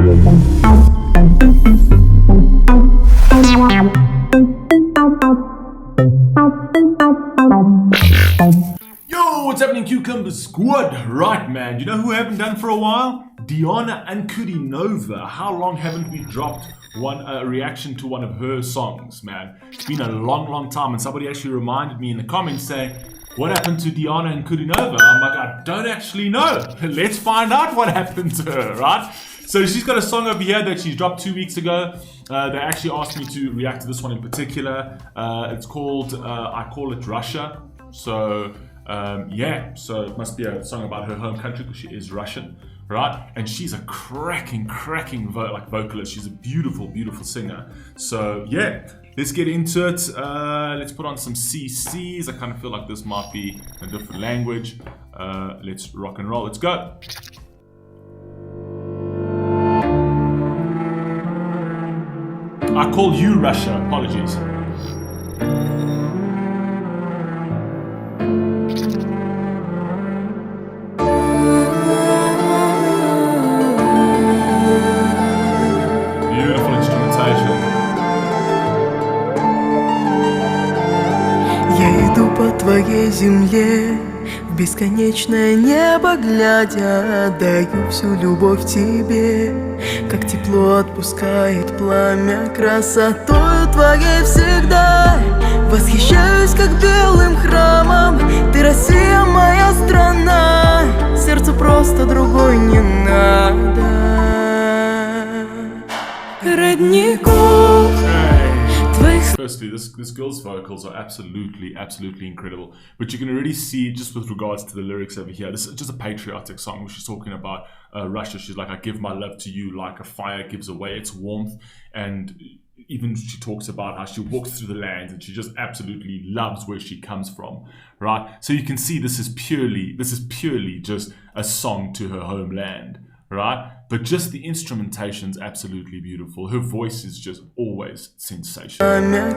Yo, what's happening, Cucumber Squad? Right, man, you know who I haven't done for a while? Ankudinova. How long haven't we dropped a reaction to one of her songs, man? It's been a long time, and somebody actually reminded me in the comments saying, what happened to Ankudinova? I'm like, I don't actually know. Let's find out what happened to her, right? So she's got a song over here that she's dropped 2 weeks ago. They actually asked me to react to this one in particular. It's called, I Call It Russia. So, yeah, so it must be a song about her home country because she is Russian, right? And she's a cracking vocalist. She's a beautiful singer. So, yeah, let's get into it. Let's put on some CCs. I kind of feel like this might be a different language. Let's rock and roll. Let's go. I call you Russia. Apologies. Beautiful instrumentation. Я иду по твоей земле, в бесконечное небо глядя, отдаю всю любовь тебе. Как тепло отпускает пламя, красотою твоей всегда восхищаюсь, как белым храмом. Ты Россия, моя страна, сердцу просто другой не надо. Родников твоих. Firstly, this girl's vocals are absolutely incredible. But you can already see, just with regards to the lyrics over here, this is just a patriotic song where she's talking about Russia. She's like, I give my love to you like a fire gives away its warmth. And even she talks about how she walks through the land and she just absolutely loves where she comes from, right? So you can see this is purely just a song to her homeland, right? But just the instrumentation's absolutely beautiful. Her voice is just always sensational.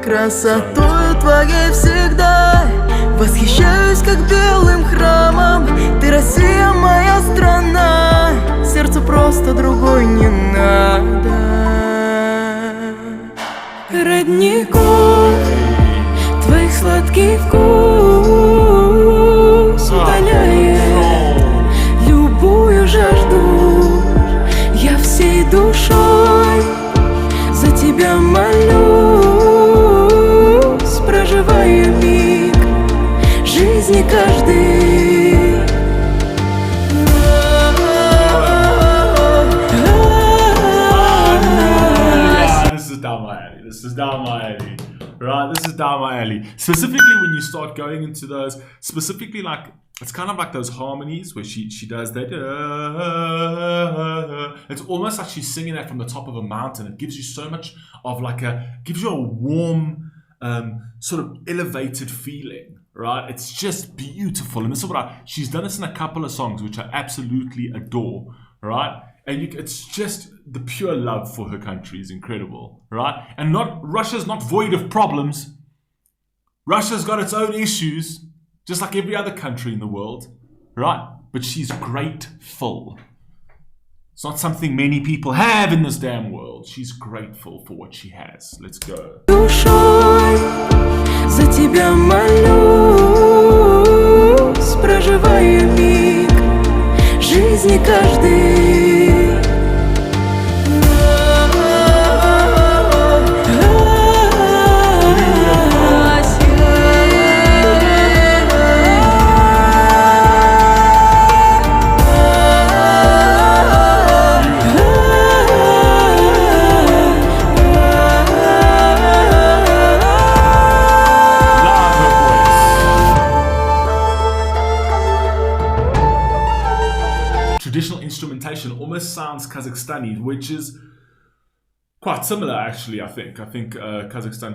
Красотою твоей всегда восхищаюсь, как белым храмом. Ты Россия, моя страна, сердцу просто другой не надо. Родников твоих сладкий вкус утоляет любую жажду. Я всей душой за тебя молюсь, проживаю миг жизни каждый. This is down my alley, right? This is down my alley. Specifically when you start going into those, specifically like, it's kind of like those harmonies where she does that. It's almost like she's singing that from the top of a mountain. It gives you so much of gives you a warm, sort of elevated feeling, right? It's just beautiful. And this is she's done this in a couple of songs, which I absolutely adore, right? And it's just the pure love for her country is incredible, right? And Russia's not void of problems. Russia's got its own issues, just like every other country in the world, right? But she's grateful. It's not something many people have in this damn world. She's grateful for what she has. Let's go. Душой за тебя молюсь, проживаю миг жизни каждый. Traditional instrumentation almost sounds Kazakhstani, which is quite similar actually. I think Kazakhstan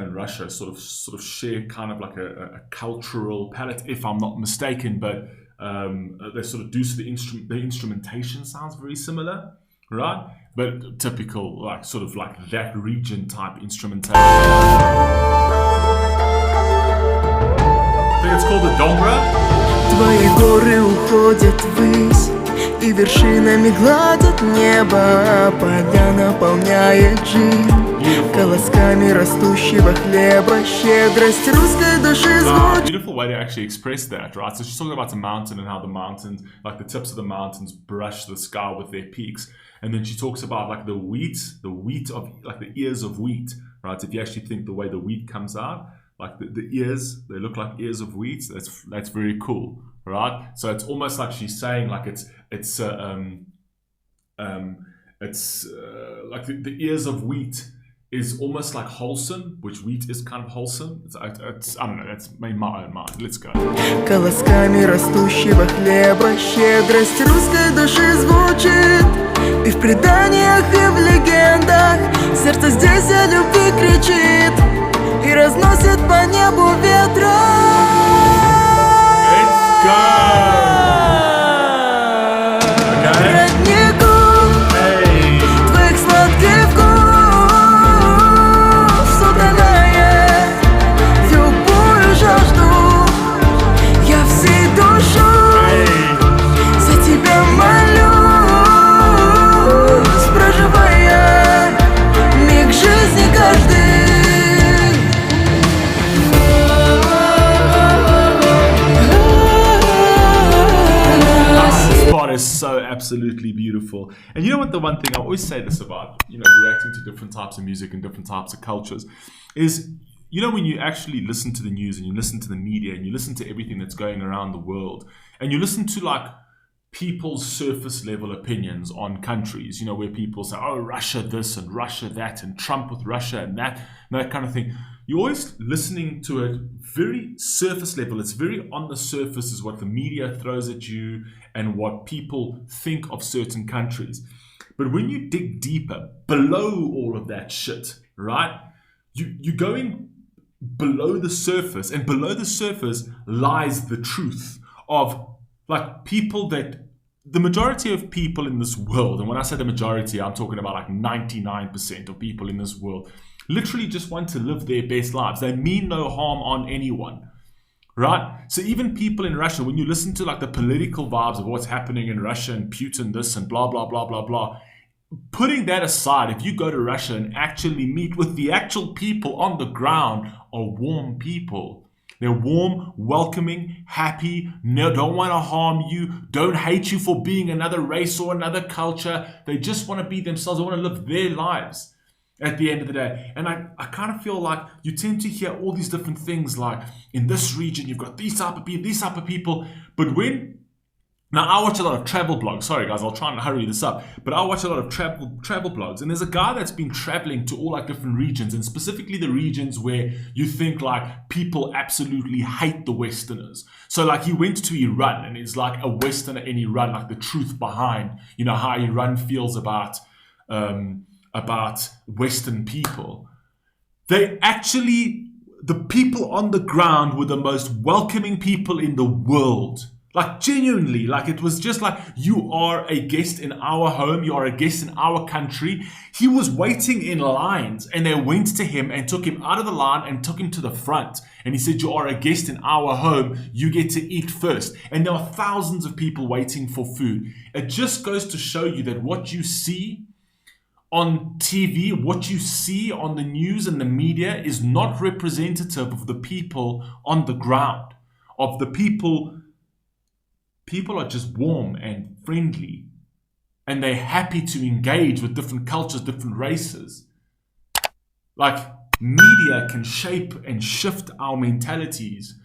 and Russia sort of share kind of like a cultural palette, if I'm not mistaken. But they sort of do, so the instrumentation sounds very similar, right? But typical sort of like that region type instrumentation. I think it's called the Dombra. Твои горы уходят ввысь, и вершинами гладит небо. Поля наполняет жизнь колосками растущего хлеба. Щедрость русской души звучит. Beautiful way to actually express that, right? So she's talking about a mountain and how the mountains, like the tips of the mountains, brush the sky with their peaks. And then she talks about like the wheat of like the ears of wheat, right? If you actually think the way the wheat comes out, like the ears, they look like ears of wheat. That's very cool, right? So it's almost like she's saying like it's like the ears of wheat is almost like wholesome, which wheat is kind of wholesome. I don't know, that's my own mind. Let's go. Колосками растущего хлеба щедрость русской души звучит. И в преданиях, и в легендах сердце здесь о любви кричит и разносит по небу ветра. Let's go! Is so absolutely beautiful. And you know what, the one thing I always say this about, you know, reacting to different types of music and different types of cultures is, you know, when you actually listen to the news and you listen to the media and you listen to everything that's going around the world and you listen to like people's surface level opinions on countries, you know, where people say, oh, Russia this and Russia that and Trump with Russia and that kind of thing. You're always listening to it very surface level. It's very on the surface is what the media throws at you and what people think of certain countries. But when you dig deeper, below all of that shit, right? You're going below the surface, and below the surface lies the truth of like people that the majority of people in this world, and when I say the majority, I'm talking about like 99% of people in this world, literally just want to live their best lives. They mean no harm on anyone, right? So even people in Russia, when you listen to like the political vibes of what's happening in Russia and Putin this and blah, blah, blah, blah, blah, putting that aside, if you go to Russia and actually meet with the actual people on the ground, are warm people. They're warm, welcoming, happy, no, don't want to harm you, don't hate you for being another race or another culture. They just want to be themselves. They want to live their lives at the end of the day. And I kind of feel like you tend to hear all these different things like in this region, you've got these type of people. But now I watch a lot of travel blogs. Sorry guys, I'll try and hurry this up. But I watch a lot of travel blogs. And there's a guy that's been traveling to all like different regions, and specifically the regions where you think like people absolutely hate the Westerners. So like he went to Iran, and it's like a Westerner in Iran, like the truth behind, you know, how Iran feels about Western people. The people on the ground were the most welcoming people in the world. Like genuinely, like it was just like, you are a guest in our home, you are a guest in our country. He was waiting in lines and they went to him and took him out of the line and took him to the front. And he said, you are a guest in our home, you get to eat first. And there are thousands of people waiting for food. It just goes to show you that what you see on TV, what you see on the news and the media is not representative of the people on the ground, of the people. People are just warm and friendly, and they're happy to engage with different cultures, different races. Like, media can shape and shift our mentalities,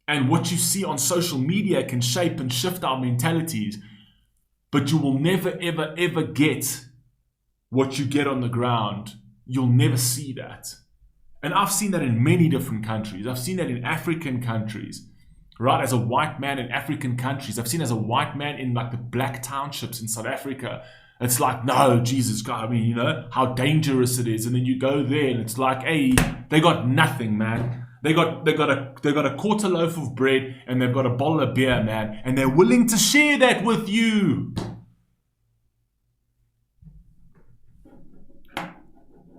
and what you see on social media can shape and shift our mentalities, but you will never, ever, ever get what you get on the ground. You'll never see that. And I've seen that in many different countries. I've seen that in African countries. Right, as a white man in African countries. I've seen as a white man in like the black townships in South Africa. It's like, no, Jesus God, I mean, you know, how dangerous it is. And then you go there and it's like, hey, they got nothing, man. They got a quarter loaf of bread and they've got a bottle of beer, man. And they're willing to share that with you.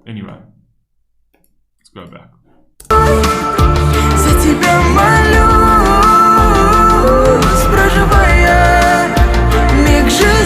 Anyway, let's go back. Проживая миг жизни.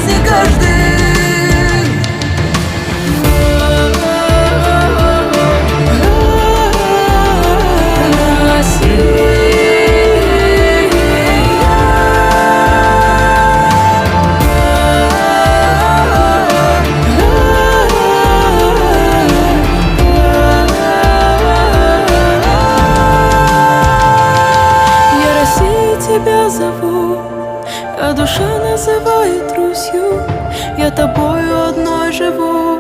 тобою одной живу,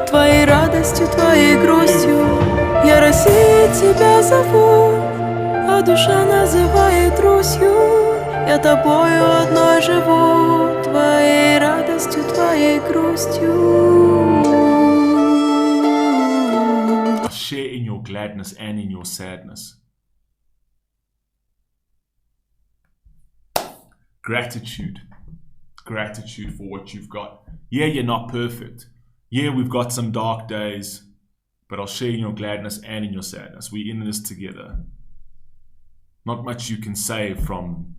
твоей радостью, твоей грустью. Я Россией тебя зову, а душа называет Русью. Я тобою одной живу, твоей радостью, твоей грустью. I'll share in your gladness and in your sadness. Gratitude. Gratitude for what you've got. Yeah, you're not perfect. Yeah, we've got some dark days, but I'll share in your gladness and in your sadness. We're in this together. Not much you can say from...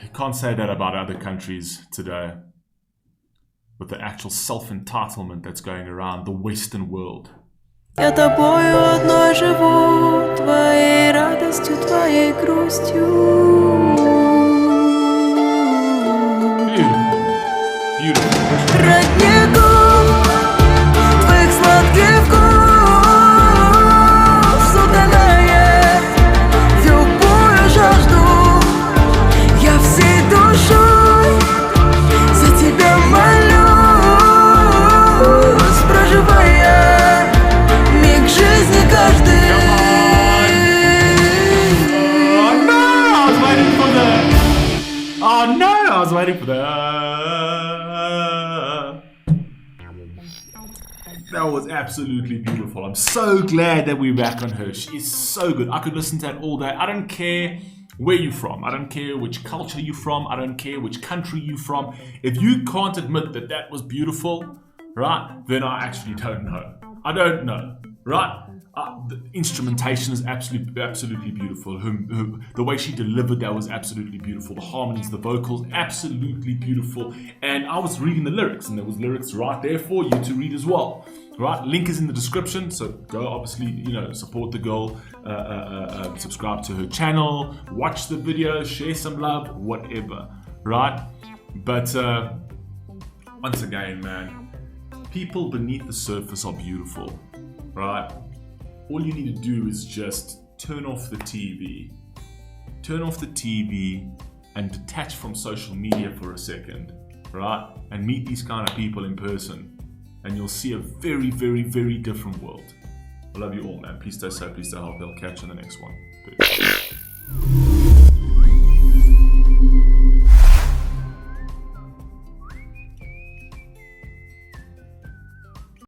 You can't say that about other countries today. With the actual self-entitlement that's going around the Western world. Я тобою одной живу, твоей радостью, твоей грустью. Beautiful. Родником твоих сладких вкус удаляет любую жажду. Я всей душой за тебя молюсь, проживая миг жизни каждый. Oh no, I was waiting for that. That was absolutely beautiful. I'm so glad that we're back on her. She is so good. I could listen to that all day. I don't care where you're from. I don't care which culture you're from. I don't care which country you're from. If you can't admit that that was beautiful, right, then I actually don't know. I don't know, right? The instrumentation is absolutely beautiful. The way she delivered that was absolutely beautiful. The harmonies, the vocals, absolutely beautiful. And I was reading the lyrics, and there was lyrics right there for you to read as well. Right, link is in the description, so go obviously, support the girl, subscribe to her channel, watch the video, share some love, whatever, right? But once again, man, people beneath the surface are beautiful, right? All you need to do is just turn off the TV. Turn off the TV and detach from social media for a second, right? And meet these kind of people in person. And you'll see a very, very, very different world. I love you all, man. Please stay safe, please stay healthy. I'll catch you in the next one. Peace.